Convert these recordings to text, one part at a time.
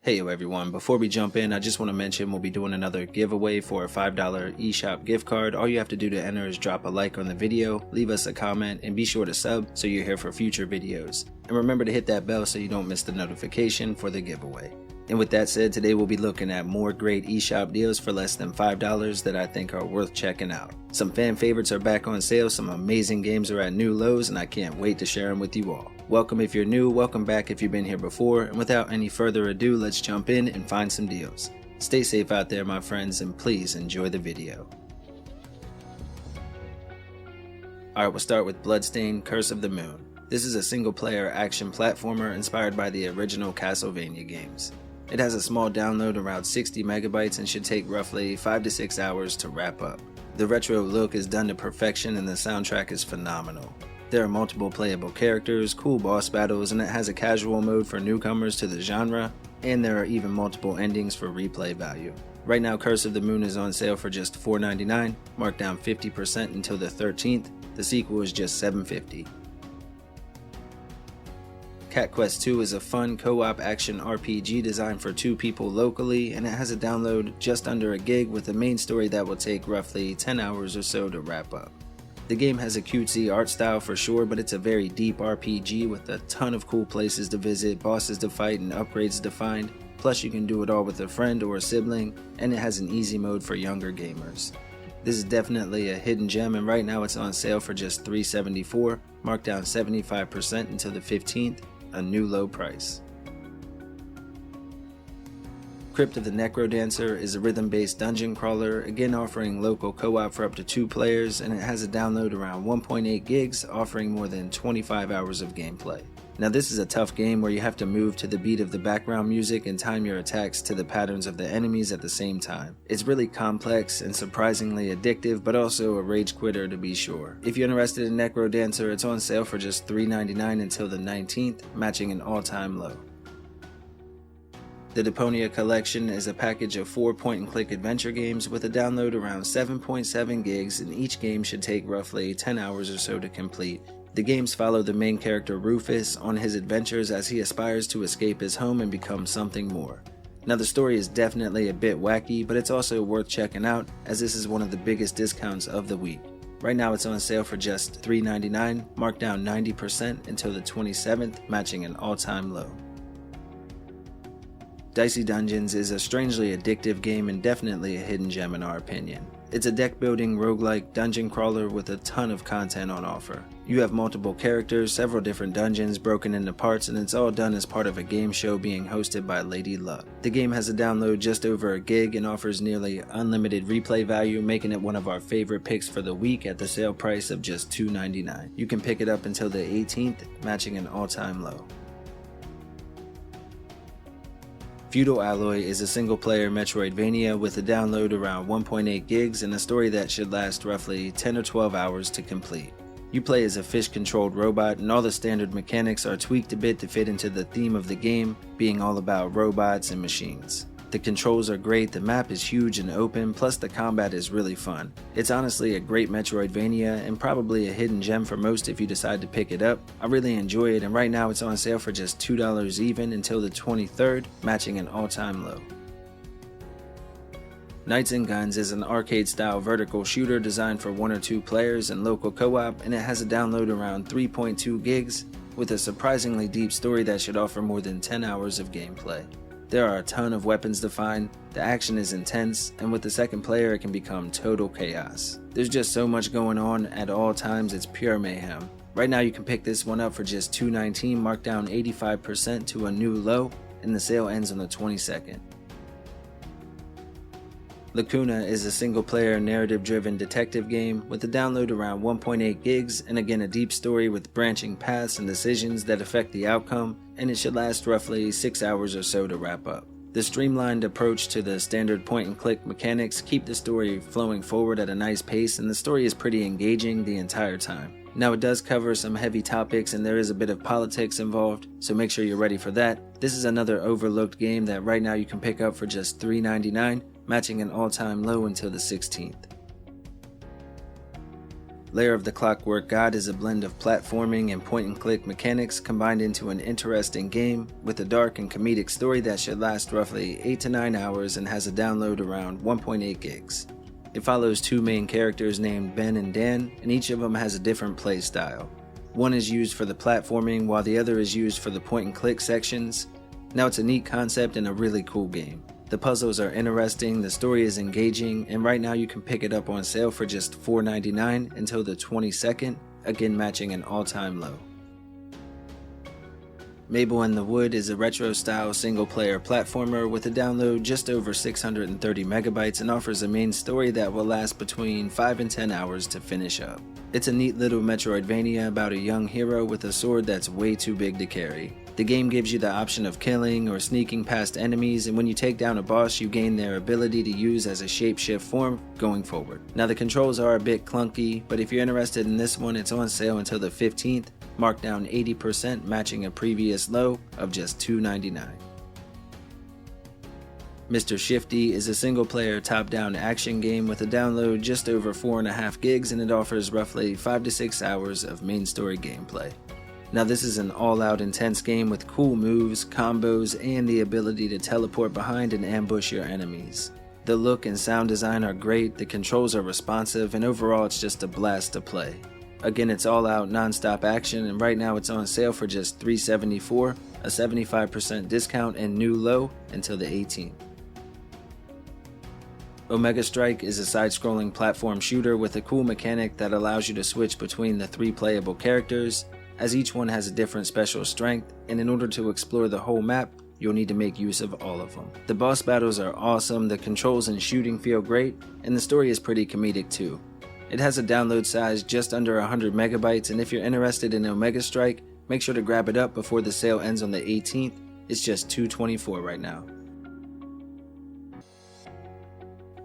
Hey everyone, before we jump in, I just want to mention we'll be doing another giveaway for a $5 eShop gift card. All you have to do to enter is drop a like on the video, leave us a comment, and be sure to sub so you're here for future videos. And remember to hit that bell so you don't miss the notification for the giveaway. And with that said, today we'll be looking at more great eShop deals for less than $5 that I think are worth checking out. Some fan favorites are back on sale, some amazing games are at new lows, and I can't wait to share them with you all. Welcome if you're new, welcome back if you've been here before, and without any further ado, let's jump in and find some deals. Stay safe out there, my friends, and please enjoy the video. Alright, we'll start with Bloodstained, Curse of the Moon. This is a single-player action platformer inspired by the original Castlevania games. It has a small download around 60 megabytes and should take roughly 5 to 6 hours to wrap up. The retro look is done to perfection and the soundtrack is phenomenal. There are multiple playable characters, cool boss battles, and it has a casual mode for newcomers to the genre, and there are even multiple endings for replay value. Right now, Curse of the Moon is on sale for just $4.99, marked down 50% until the 13th. The sequel is just $7.50. Cat Quest 2 is a fun co-op action RPG designed for 2 people locally, and it has a download just under a gig with a main story that will take roughly 10 hours or so to wrap up. The game has a cutesy art style for sure, but it's a very deep RPG with a ton of cool places to visit, bosses to fight, and upgrades to find. Plus you can do it all with a friend or a sibling, and it has an easy mode for younger gamers. This is definitely a hidden gem, and right now it's on sale for just $3.74, marked down 75% until the 15th. A new low price. Crypt of the NecroDancer is a rhythm-based dungeon crawler, again offering local co-op for up to 2 players, and it has a download around 1.8 gigs, offering more than 25 hours of gameplay. Now this is a tough game where you have to move to the beat of the background music and time your attacks to the patterns of the enemies at the same time. It's really complex and surprisingly addictive, but also a rage quitter to be sure. If you're interested in NecroDancer, it's on sale for just $3.99 until the 19th, matching an all-time low. The Deponia Collection is a package of 4 point-and-click adventure games with a download around 7.7 gigs, and each game should take roughly 10 hours or so to complete. The games follow the main character Rufus on his adventures as he aspires to escape his home and become something more. Now the story is definitely a bit wacky, but it's also worth checking out as this is one of the biggest discounts of the week. Right now it's on sale for just $3.99, marked down 90% until the 27th, matching an all-time low. Dicey Dungeons is a strangely addictive game and definitely a hidden gem in our opinion. It's a deck-building roguelike dungeon crawler with a ton of content on offer. You have multiple characters, several different dungeons broken into parts, and it's all done as part of a game show being hosted by Lady Luck. The game has a download just over a gig and offers nearly unlimited replay value, making it one of our favorite picks for the week at the sale price of just $2.99. You can pick it up until the 18th, matching an all-time low. Feudal Alloy is a single-player Metroidvania with a download around 1.8 gigs and a story that should last roughly 10 or 12 hours to complete. You play as a fish-controlled robot, and all the standard mechanics are tweaked a bit to fit into the theme of the game, being all about robots and machines. The controls are great, the map is huge and open, plus the combat is really fun. It's honestly a great Metroidvania and probably a hidden gem for most if you decide to pick it up. I really enjoy it, and right now it's on sale for just $2 even until the 23rd, matching an all-time low. Knights and Guns is an arcade-style vertical shooter designed for 1 or 2 players and local co-op, and it has a download around 3.2 gigs with a surprisingly deep story that should offer more than 10 hours of gameplay. There are a ton of weapons to find, the action is intense, and with the second player it can become total chaos. There's just so much going on at all times, it's pure mayhem. Right now you can pick this one up for just $2.19, marked down 85% to a new low, and the sale ends on the 22nd. Lacuna is a single-player narrative-driven detective game with a download around 1.8 gigs and again a deep story with branching paths and decisions that affect the outcome, and it should last roughly 6 hours or so to wrap up. The streamlined approach to the standard point-and-click mechanics keep the story flowing forward at a nice pace, and the story is pretty engaging the entire time. Now it does cover some heavy topics and there is a bit of politics involved, so make sure you're ready for that. This is another overlooked game that right now you can pick up for just $3.99, matching an all-time low until the 16th. Lair of the Clockwork God is a blend of platforming and point-and-click mechanics combined into an interesting game with a dark and comedic story that should last roughly 8 to 9 hours and has a download around 1.8 gigs. It follows two main characters named Ben and Dan, and each of them has a different play style. One is used for the platforming while the other is used for the point-and-click sections. Now it's a neat concept and a really cool game. The puzzles are interesting, the story is engaging, and right now you can pick it up on sale for just $4.99 until the 22nd, again matching an all-time low. Mable The Wood is a retro-style single-player platformer with a download just over 630 megabytes and offers a main story that will last between 5 and 10 hours to finish up. It's a neat little Metroidvania about a young hero with a sword that's way too big to carry. The game gives you the option of killing or sneaking past enemies, and when you take down a boss you gain their ability to use as a shapeshift form going forward. Now the controls are a bit clunky, but if you're interested in this one, it's on sale until the 15th, marked down 80%, matching a previous low of just $2.99. Mr. Shifty is a single-player top-down action game with a download just over 4.5 gigs, and it offers roughly 5 to 6 hours of main story gameplay. Now this is an all-out intense game with cool moves, combos, and the ability to teleport behind and ambush your enemies. The look and sound design are great, the controls are responsive, and overall it's just a blast to play. Again, it's all-out non-stop action, and right now it's on sale for just $3.74, a 75% discount and new low until the 18th. Omega Strike is a side-scrolling platform shooter with a cool mechanic that allows you to switch between the 3 playable characters, as each one has a different special strength, and in order to explore the whole map, you'll need to make use of all of them. The boss battles are awesome, the controls and shooting feel great, and the story is pretty comedic too. It has a download size just under 100 megabytes, and if you're interested in Omega Strike, make sure to grab it up before the sale ends on the 18th. It's just $2.24 right now.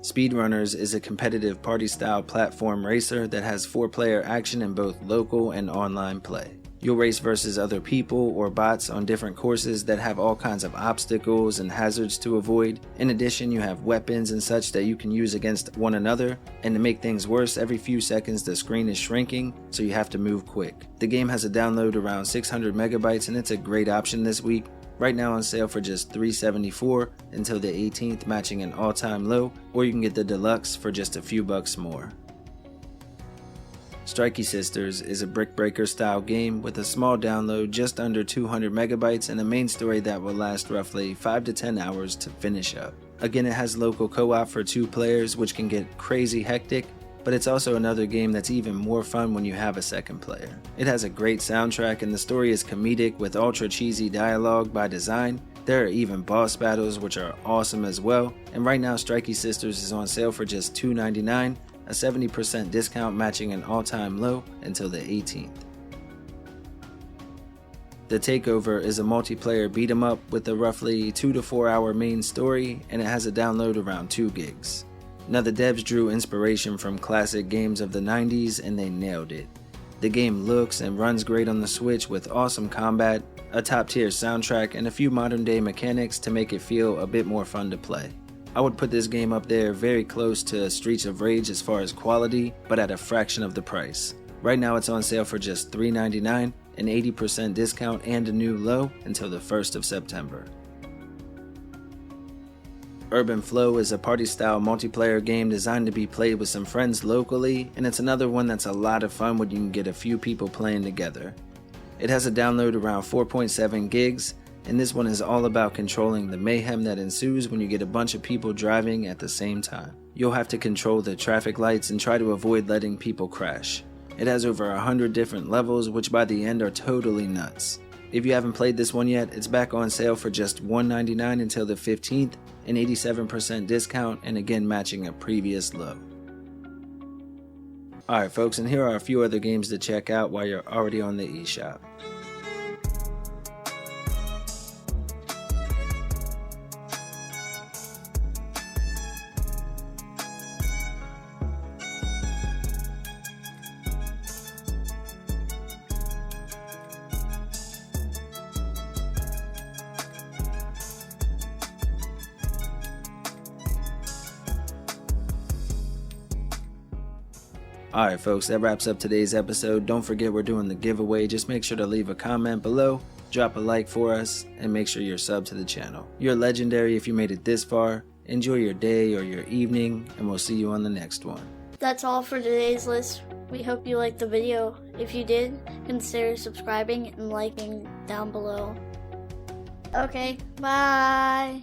SpeedRunners is a competitive party-style platform racer that has 4-player action in both local and online play. You'll race versus other people or bots on different courses that have all kinds of obstacles and hazards to avoid. In addition, you have weapons and such that you can use against one another, and to make things worse, every few seconds the screen is shrinking, so you have to move quick. The game has a download around 600 megabytes, and it's a great option this week. Right now on sale for just $3.74 until the 18th, matching an all-time low, or you can get the deluxe for just a few bucks more. Strikey Sisters is a brick breaker style game with a small download just under 200 megabytes and a main story that will last roughly 5 to 10 hours to finish up. Again, it has local co-op for 2 players, which can get crazy hectic, but it's also another game that's even more fun when you have a second player. It has a great soundtrack and the story is comedic with ultra cheesy dialogue by design. There are even boss battles which are awesome as well, and right now Strikey Sisters is on sale for just $2.99, a 70% discount matching an all-time low until the 18th. The TakeOver is a multiplayer beat 'em up with a roughly 2 to 4 hour main story, and it has a download around 2 gigs. Now the devs drew inspiration from classic games of the 90s and they nailed it. The game looks and runs great on the Switch with awesome combat, a top tier soundtrack, and a few modern day mechanics to make it feel a bit more fun to play. I would put this game up there very close to Streets of Rage as far as quality, but at a fraction of the price. Right now it's on sale for just $3.99, an 80% discount and a new low until the 1st of September. Urban Flow is a party-style multiplayer game designed to be played with some friends locally, and it's another one that's a lot of fun when you can get a few people playing together. It has a download around 4.7 gigs, and this one is all about controlling the mayhem that ensues when you get a bunch of people driving at the same time. You'll have to control the traffic lights and try to avoid letting people crash. It has over 100 different levels, which by the end are totally nuts. If you haven't played this one yet, it's back on sale for just $1.99 until the 15th, an 87% discount, and again matching a previous low. Alright folks, and here are a few other games to check out while you're already on the eShop. Alright folks, that wraps up today's episode. Don't forget we're doing the giveaway. Just make sure to leave a comment below, drop a like for us, and make sure you're subbed to the channel. You're legendary if you made it this far. Enjoy your day or your evening, and we'll see you on the next one. That's all for today's list. We hope you liked the video. If you did, consider subscribing and liking down below. Okay, bye!